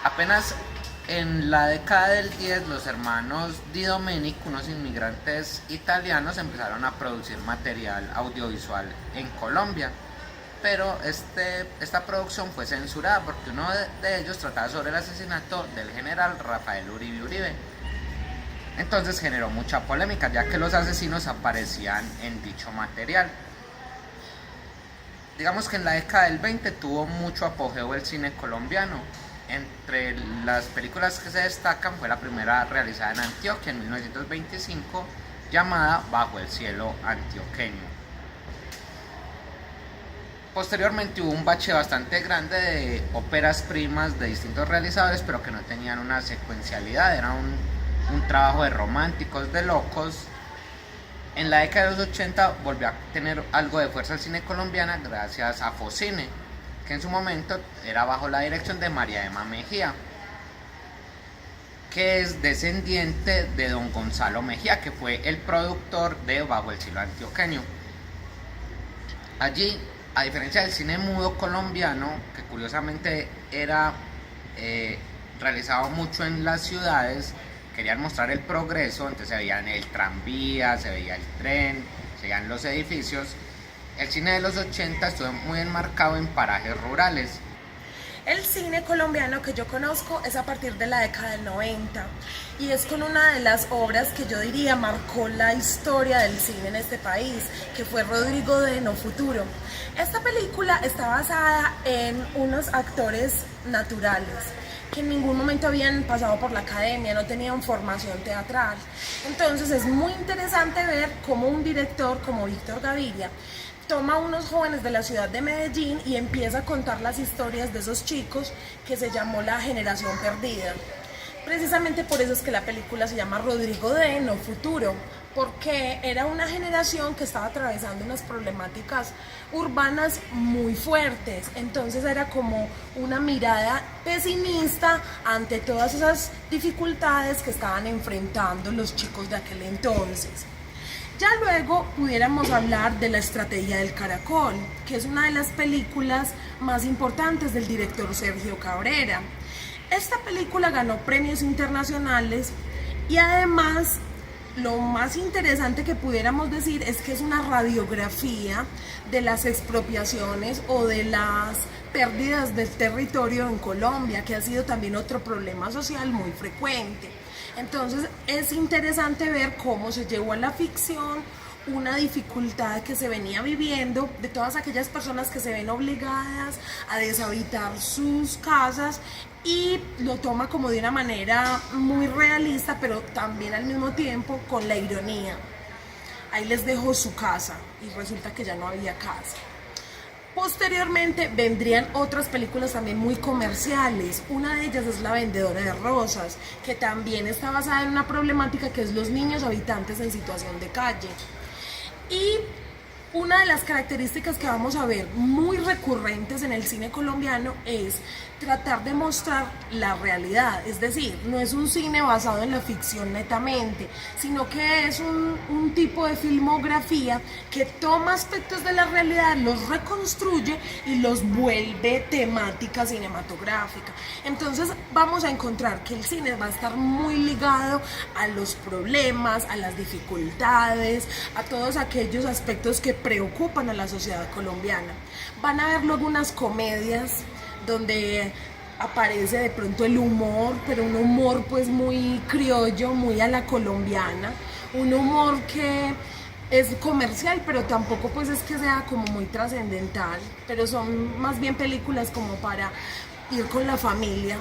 Apenas en la década del 10, los hermanos Di Domenico, unos inmigrantes italianos, empezaron a producir material audiovisual en Colombia. Pero esta producción fue censurada porque uno de ellos trataba sobre el asesinato del general Rafael Uribe Uribe. Entonces generó mucha polémica, ya que los asesinos aparecían en dicho material. Digamos que en la década del 20 tuvo mucho apogeo el cine colombiano. Entre las películas que se destacan fue la primera realizada en Antioquia en 1925, llamada Bajo el cielo antioqueño. Posteriormente hubo un bache bastante grande de óperas primas de distintos realizadores, pero que no tenían una secuencialidad, era un trabajo de románticos, de locos. En la década de los 80 volvió a tener algo de fuerza el cine colombiano gracias a Focine, que en su momento era bajo la dirección de María Emma Mejía, que es descendiente de don Gonzalo Mejía, que fue el productor de Bajo el cielo antioqueño. Allí, a diferencia del cine mudo colombiano, que curiosamente era realizado mucho en las ciudades, querían mostrar el progreso, entonces se veían el tranvía, se veía el tren, se veían los edificios. El cine de los 80 estuvo muy enmarcado en parajes rurales. El cine colombiano que yo conozco es a partir de la década del 90 y es con una de las obras que yo diría marcó la historia del cine en este país, que fue Rodrigo de No Futuro. Esta película está basada en unos actores naturales que en ningún momento habían pasado por la academia, no tenían formación teatral. Entonces es muy interesante ver cómo un director como Víctor Gaviria toma a unos jóvenes de la ciudad de Medellín y empieza a contar las historias de esos chicos, que se llamó La Generación Perdida. Precisamente por eso es que la película se llama Rodrigo de No Futuro, porque era una generación que estaba atravesando unas problemáticas urbanas muy fuertes. Entonces era como una mirada pesimista ante todas esas dificultades que estaban enfrentando los chicos de aquel entonces. Ya luego pudiéramos hablar de La Estrategia del Caracol, que es una de las películas más importantes del director Sergio Cabrera. Esta película ganó premios internacionales y además lo más interesante que pudiéramos decir es que es una radiografía de las expropiaciones o de las pérdidas del territorio en Colombia, que ha sido también otro problema social muy frecuente. Entonces es interesante ver cómo se llevó a la ficción una dificultad que se venía viviendo de todas aquellas personas que se ven obligadas a deshabitar sus casas, y lo toma como de una manera muy realista, pero también al mismo tiempo con la ironía. Ahí les dejo su casa y resulta que ya no había casa. Posteriormente vendrían otras películas también muy comerciales. Una de ellas es La Vendedora de Rosas, que también está basada en una problemática que es los niños habitantes en situación de calle. Y una de las características que vamos a ver muy recurrentes en el cine colombiano es tratar de mostrar la realidad, es decir, no es un cine basado en la ficción netamente, sino que es un tipo de filmografía que toma aspectos de la realidad, los reconstruye y los vuelve temática cinematográfica. Entonces vamos a encontrar que el cine va a estar muy ligado a los problemas, a las dificultades, a todos aquellos aspectos que preocupan a la sociedad colombiana. Van a ver luego unas comedias donde aparece de pronto el humor, pero un humor pues muy criollo, muy a la colombiana, un humor que es comercial, pero tampoco pues es que sea como muy trascendental, pero son más bien películas como para ir con la familia.